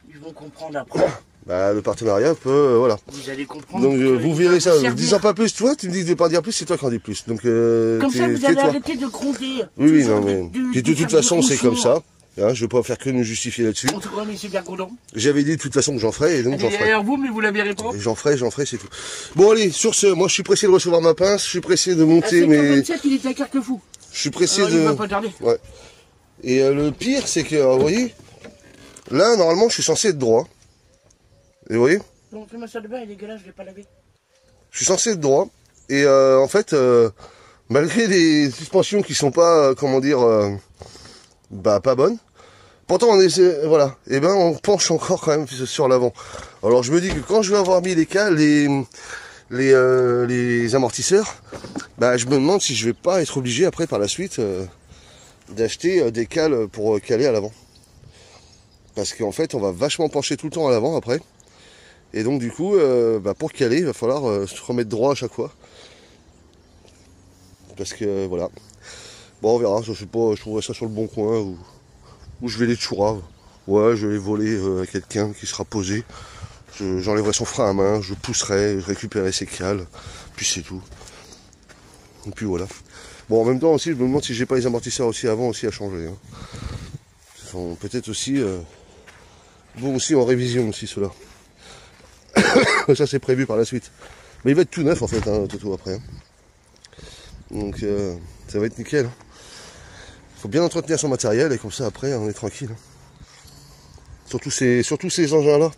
Ils vont comprendre après. Bah, le partenariat peut, voilà. Vous allez comprendre. Donc vous verrez ça. Ne disant pas plus, toi, tu me dis de ne pas dire plus, c'est toi qui en dis plus. Donc comme ça, vous allez arrêter de gronder. Oui, non mais. Puis de toute façon, c'est comme ça. Hein, je ne vais pas faire que nous justifier là-dessus. En tout cas, mais c'est bien grondant. J'avais dit de toute façon que j'en ferais, et donc j'en ferai. Derrière vous, mais vous l'avez répondu. J'en ferai, c'est tout. Bon allez, sur ce, moi je suis pressé de recevoir ma pince, je suis pressé de monter mes... 27, il est à Carquefou. Je suis pressé alors, de... Il va pas tarder. Ouais. Et le pire, c'est que, vous voyez, là, normalement, je suis censé être droit. Et vous voyez? Donc, fais-moi ça de bain, il est dégueulasse, je l'ai pas lavé. Je suis censé être droit. Et en fait, malgré les suspensions qui sont pas, comment dire, bah pas bonnes, pourtant on essaie, voilà, et ben on penche encore quand même sur l'avant. Alors je me dis que quand je vais avoir mis les cales, les amortisseurs, bah je me demande si je vais pas être obligé après par la suite d'acheter des cales pour caler à l'avant. Parce qu'en fait on va vachement pencher tout le temps à l'avant après. Et donc du coup, bah, pour caler, il va falloir se remettre droit à chaque fois. Parce que voilà. Bon on verra, je sais pas, je trouverai ça sur le bon coin ou je vais les chourave. Ouais, je vais voler à quelqu'un qui sera posé. J'enlèverai son frein à main, je pousserai, je récupérerai ses cales, puis c'est tout. Et puis voilà. Bon en même temps aussi, je me demande si j'ai pas les amortisseurs aussi avant aussi à changer. Hein. sont peut-être aussi bons aussi en révision aussi ceux-là. Ça c'est prévu par la suite. Mais il va être tout neuf en fait, hein, Toto après. Hein. Donc ça va être nickel. Faut bien entretenir son matériel et comme ça après on est tranquille. Surtout ces engins-là.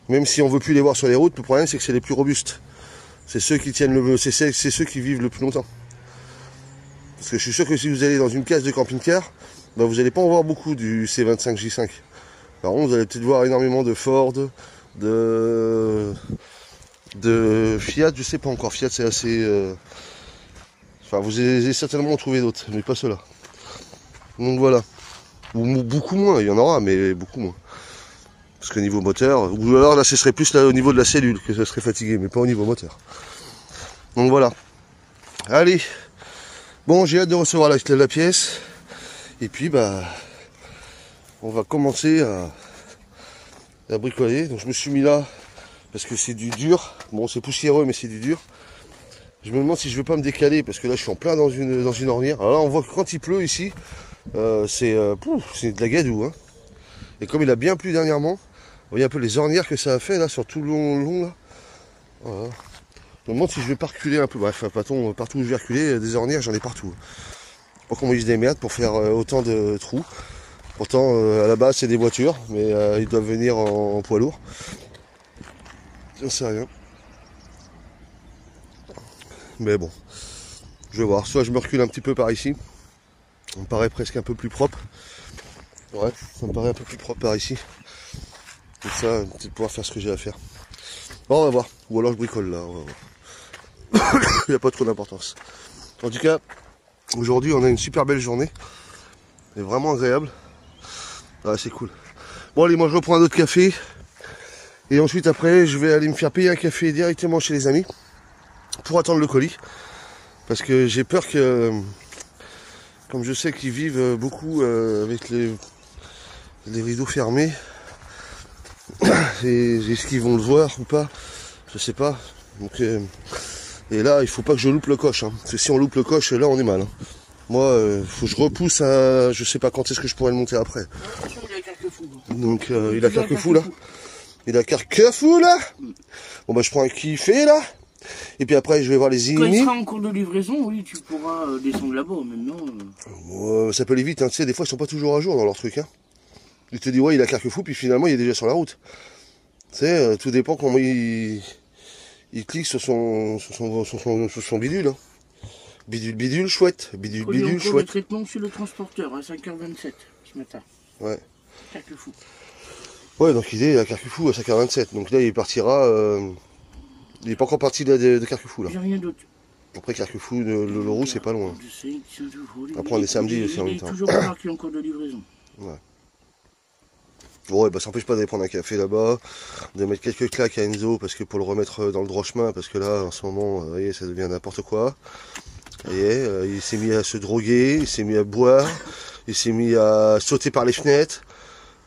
Même si on veut plus les voir sur les routes, le problème c'est que c'est les plus robustes. C'est ceux qui tiennent c'est ceux qui vivent le plus longtemps. Parce que je suis sûr que si vous allez dans une case de camping-car, ben vous n'allez pas en voir beaucoup du C25 J5. Par contre, vous allez peut-être voir énormément de Ford, de Fiat, je sais pas encore. Fiat c'est assez... Enfin, vous allez certainement en trouver d'autres, mais pas ceux-là. Donc voilà. Ou beaucoup moins, il y en aura, mais beaucoup moins. Parce que niveau moteur, ou alors là ce serait plus là, au niveau de la cellule que ça serait fatigué, mais pas au niveau moteur. Donc voilà. Allez. Bon, j'ai hâte de recevoir la pièce. Et puis bah on va commencer à bricoler. Donc je me suis mis là parce que c'est du dur. Bon, c'est poussiéreux mais c'est du dur. Je me demande si je vais pas me décaler parce que là je suis en plein dans une ornière. Alors là on voit que quand il pleut ici, c'est de la gadoue. Hein. Et comme il a bien plu dernièrement, vous voyez un peu les ornières que ça a fait là sur tout le long là. Voilà. Je me demande si je vais pas reculer un peu. Bref, partout où je vais reculer, des ornières j'en ai partout. Je sais pas comment ils se démerdent pour faire autant de trous. Pourtant à la base c'est des voitures, mais ils doivent venir en poids lourd. J'en sais rien. Mais bon, je vais voir. Soit je me recule un petit peu par ici. Ça me paraît presque un peu plus propre. Ouais, ça me paraît un peu plus propre par ici. Comme ça, peut-être pouvoir faire ce que j'ai à faire. Bon, on va voir. Ou alors je bricole là, on va voir. Il n'y a pas trop d'importance. En tout cas, aujourd'hui on a une super belle journée. C'est vraiment agréable. Ah, c'est cool. Bon allez, moi je reprends un autre café. Et ensuite après, je vais aller me faire payer un café directement chez les amis. Pour attendre le colis. Parce que j'ai peur que... Comme je sais qu'ils vivent beaucoup avec les rideaux fermés. Est-ce qu'ils vont le voir ou pas? Je sais pas. Donc, et là, il faut pas que je loupe le coche. Hein. Parce que si on loupe le coche, là, on est mal. Hein. Moi, faut que je repousse à... Je sais pas quand est-ce que je pourrais le monter après. Donc, il a Carquefou là. Il a Carquefou là. Bon, bah, je prends un kiffé là. Et puis après, je vais voir les Quand il Ignis. sera en cours de livraison, oui, tu pourras descendre là-bas. Maintenant, ça peut aller vite. Hein. Tu sais, des fois, ils sont pas toujours à jour dans leur truc. Hein. Il te dit, ouais, il a Carquefou, puis finalement, il est déjà sur la route. Tu sais, tout dépend comment il clique sur son bidule. Hein. Bidule, chouette. Bidule, chouette. Le traitement sur le transporteur à 5h27 ce matin. Ouais. Carquefou. Ouais, donc il est à Carquefou à 5h27. Donc là, il partira... Il n'est pas encore parti de Carquefou là. J'ai rien d'autre. Après Carquefou, le roux c'est pas loin. Après on est samedi aussi en même temps. Il est toujours pas marqué en cours de livraison. Ouais. Ouais, bah ça n'empêche pas d'aller prendre un café là-bas, de mettre quelques claques à Enzo parce que pour le remettre dans le droit chemin, parce que là en ce moment, vous voyez, ça devient n'importe quoi. Vous voyez, il s'est mis à se droguer, il s'est mis à boire, il s'est mis à sauter par les fenêtres.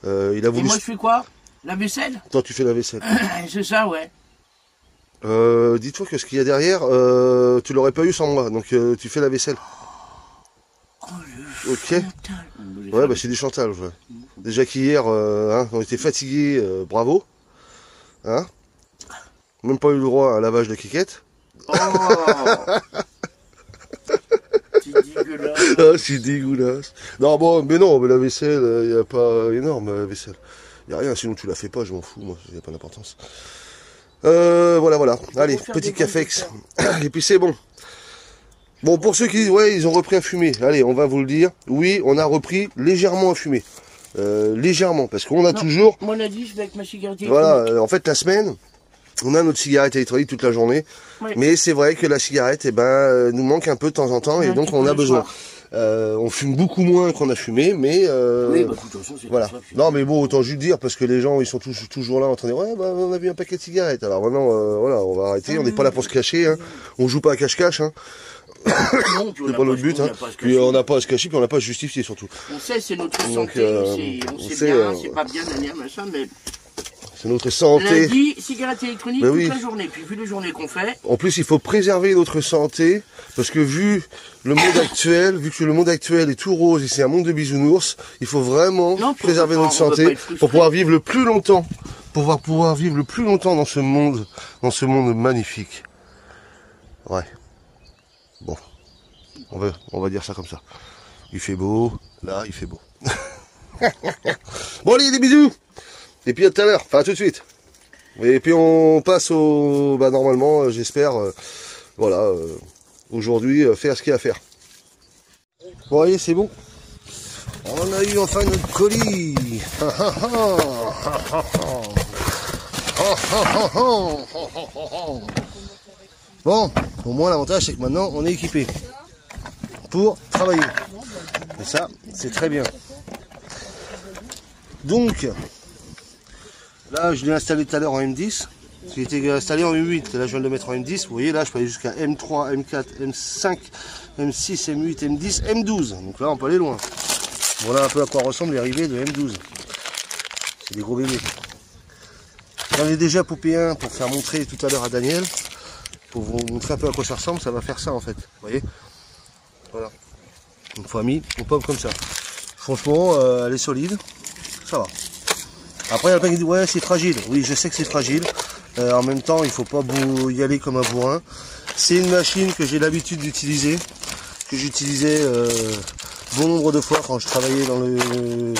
Il a voulu. Et moi je fais quoi? La vaisselle? Toi tu fais la vaisselle. C'est ça, ouais. Dis-toi que ce qu'il y a derrière, tu l'aurais pas eu sans moi, donc tu fais la vaisselle. Oh, le ok. Chantal. Ouais, bah c'est du Chantal. Ouais. Déjà qu'hier, hein, on était fatigués, bravo. Hein, même pas eu le droit à un lavage de quiquette. Oh. C'est dégueulasse. Ah, c'est dégueulasse. Non, bon, mais non, mais la vaisselle, il n'y a pas énorme, la vaisselle. Il n'y a rien, sinon tu la fais pas, je m'en fous, moi, il n'y a pas d'importance. Voilà. Allez, petit cafex. Et puis c'est bon. Bon, pour ceux qui disent, ouais, ils ont repris à fumer. Allez, on va vous le dire. Oui, on a repris légèrement à fumer. Légèrement, parce qu'on a toujours... Moi, on a dit, je vais avec ma cigarette électronique. Voilà, en fait, la semaine, on a notre cigarette électronique toute la journée. Oui. Mais c'est vrai que la cigarette, eh ben, nous manque un peu de temps en temps, et donc on a besoin. On fume beaucoup moins qu'on a fumé, mais oui, bah, de toute façon, voilà. Ça, non, mais bon, autant juste dire parce que les gens ils sont toujours là en train de dire ouais, bah, on a vu un paquet de cigarettes. Alors maintenant, voilà, on va arrêter. On n'est pas là pour se cacher. Hein. On joue pas à cache-cache. Hein. C'est pas notre but. Hein. Puis on n'a pas à se cacher, puis on n'a pas à se justifier surtout. On sait, c'est notre santé. On sait bien, c'est pas bien, machin, mais C'est notre santé. Lundi, cigarette électronique Ben toute oui. la journée. Puis vu les journées qu'on fait, En plus, il faut préserver notre santé, parce que vu le monde actuel, vu que le monde actuel est tout rose et c'est un monde de bisounours, il faut vraiment Non, puis préserver on peut notre pas- on peut pas santé être frustré. pour pouvoir vivre le plus longtemps, pour pouvoir vivre le plus longtemps dans ce monde magnifique. Ouais. Bon, on va dire ça comme ça. Il fait beau, là, il fait beau. Bon, allez, des bisous. Et puis à tout à l'heure, enfin à tout de suite. Et puis on passe au... Bah normalement, j'espère, voilà, aujourd'hui, faire ce qu'il y a à faire. Bon allez, c'est bon. On a eu enfin notre colis. Bon, au moins l'avantage c'est que maintenant on est équipé pour travailler. Et ça, c'est très bien. Donc, là, je l'ai installé tout à l'heure en M10. Il était installé en M8. Là, je viens de le mettre en M10. Vous voyez, là, je peux aller jusqu'à M3, M4, M5, M6, M8, M10, M12. Donc là, on peut aller loin. Voilà un peu à quoi ressemblent les rivets de M12. C'est des gros bébés. J'en ai déjà poupé un pour faire montrer tout à l'heure à Daniel. Pour vous montrer un peu à quoi ça ressemble. Ça va faire ça, en fait. Vous voyez? Voilà. Une fois mis, on pop comme ça. Franchement, elle est solide. Ça va. Après, il y a quelqu'un qui dit ouais, c'est fragile. Oui, je sais que c'est fragile. En même temps, il faut pas y aller comme un bourrin. C'est une machine que j'ai l'habitude d'utiliser, que j'utilisais bon nombre de fois quand je travaillais dans le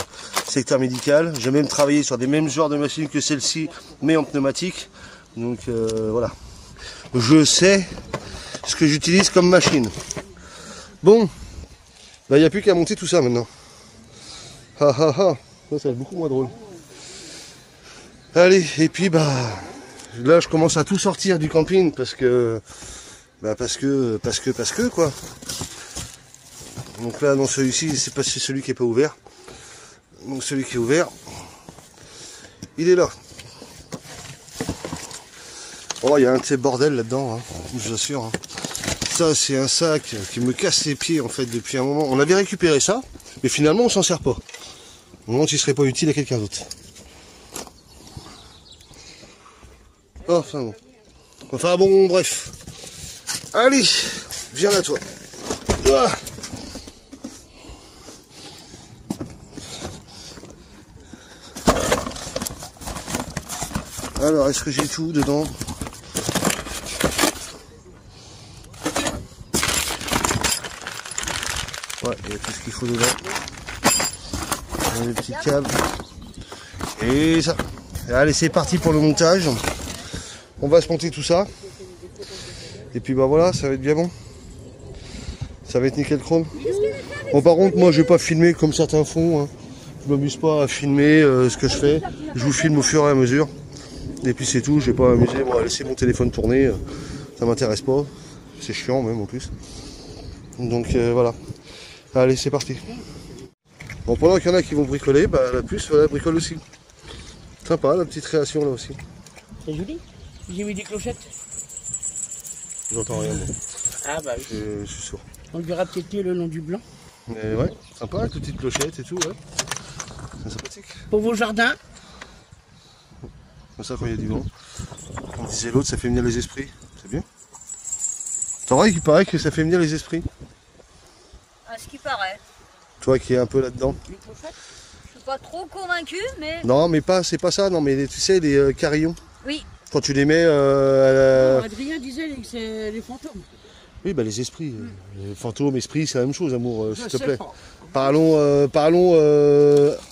secteur médical. J'ai même travaillé sur des mêmes genres de machines que celle-ci, mais en pneumatique. Donc voilà. Je sais ce que j'utilise comme machine. Bon, il n'y a plus qu'à monter tout ça maintenant. Ha ha ha. Ça va être beaucoup moins drôle. Allez, et puis bah là je commence à tout sortir du camping parce que quoi. Donc là dans celui-ci, c'est pas celui qui est pas ouvert. Donc celui qui est ouvert, il est là. Oh, il y a un de ces bordels là-dedans, hein, je vous assure. Hein. Ça c'est un sac qui me casse les pieds en fait depuis un moment. On avait récupéré ça, mais finalement on s'en sert pas. Au moment où il serait pas utile à quelqu'un d'autre. Enfin bon, bref. Allez, viens là toi. Ah. Alors, est-ce que j'ai tout dedans? Ouais, il y a tout ce qu'il faut dedans. Il y a les petits câbles. Et ça. Allez, c'est parti pour le montage. On va se monter tout ça. Et puis bah voilà, ça va être bien bon. Ça va être nickel chrome. Bon, par contre, moi je vais pas filmer comme certains font. Hein. Je m'amuse pas à filmer ce que je fais. Je vous filme au fur et à mesure. Et puis c'est tout, je vais pas m'amuser à laisser mon téléphone tourner. Ça m'intéresse pas. C'est chiant même en plus. Donc voilà. Allez, c'est parti. Bon, pendant qu'il y en a qui vont bricoler, bah, la puce voilà, bricole aussi. Sympa la petite création là aussi. c'est joli. J'ai mis des clochettes. J'entends rien. Moi. Ah bah oui. Je suis sourd. On le verra peut-être mieux le long du blanc. Mais ouais, sympa avec les petites clochettes et tout, ouais. C'est sympathique. Pour vos jardins. Comme ça quand il y a du vent. Comme disait l'autre, ça fait venir les esprits. C'est bien. C'est vrai qu'il paraît que ça fait venir les esprits. À ce qui paraît. Toi qui es un peu là-dedans. Les clochettes. Je suis pas trop convaincu, mais Non, mais pas, c'est pas ça. Non, mais tu sais, les carillons. oui. Quand tu les mets à la... Adrien disait que c'est les fantômes. Oui, bah les esprits. Les fantômes, esprits, c'est la même chose, amour, s'il Je te sais plaît. pas. Parlons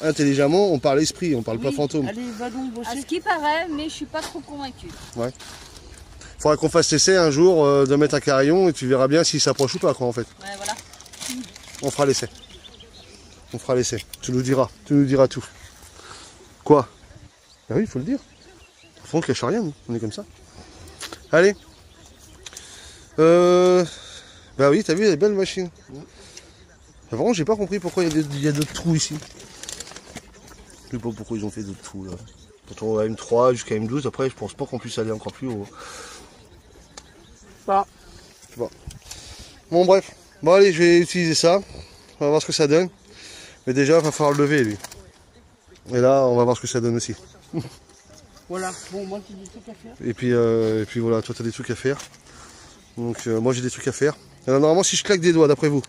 intelligemment, on parle esprit, on parle pas Oui, fantôme. Allez, va donc À bosser. ce qui paraît, mais je suis pas trop convaincu. Faudra qu'on fasse l'essai un jour de mettre un carillon et tu verras bien s'il s'approche ou pas, quoi, en fait. Ouais, voilà. On fera l'essai. On fera l'essai. Tu nous diras tout. Quoi? Ah oui, il faut le dire. On cache rien, nous. On est comme ça. Allez. Bah oui, t'as vu, il y a des belles machines. Vraiment, j'ai pas compris pourquoi il y a d'autres trous ici. Je sais pas pourquoi ils ont fait d'autres trous là. Pourtant à M3 jusqu'à M12, après je pense pas qu'on puisse aller encore plus haut. Pas. Je sais pas. Bon bref. Bon allez, je vais utiliser ça. On va voir ce que ça donne. Mais déjà, il va falloir le lever lui. Et là, on va voir ce que ça donne aussi. Voilà, bon, moi j'ai des trucs à faire. Et puis voilà, toi t'as des trucs à faire. Donc moi j'ai des trucs à faire. Alors normalement si je claque des doigts, d'après vous.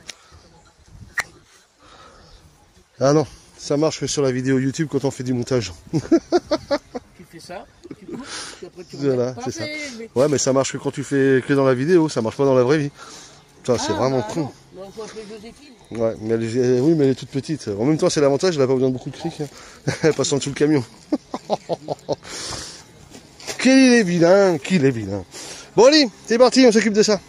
Ah non, ça marche que sur la vidéo YouTube quand on fait du montage. Tu fais ça, tu coupes, puis après tu Voilà, regardes. c'est ça. Mais... Ouais mais ça marche que quand tu fais que dans la vidéo, ça marche pas dans la vraie vie. Ça c'est vraiment con. Non, mais on peut appeler Joséphine. Ouais, mais oui mais elle est toute petite. En même temps c'est l'avantage, elle a pas besoin de beaucoup de cric. Elle passe en dessous le camion. Qu'il est vilain, qu'il est vilain. Bon allez, c'est parti, on s'occupe de ça.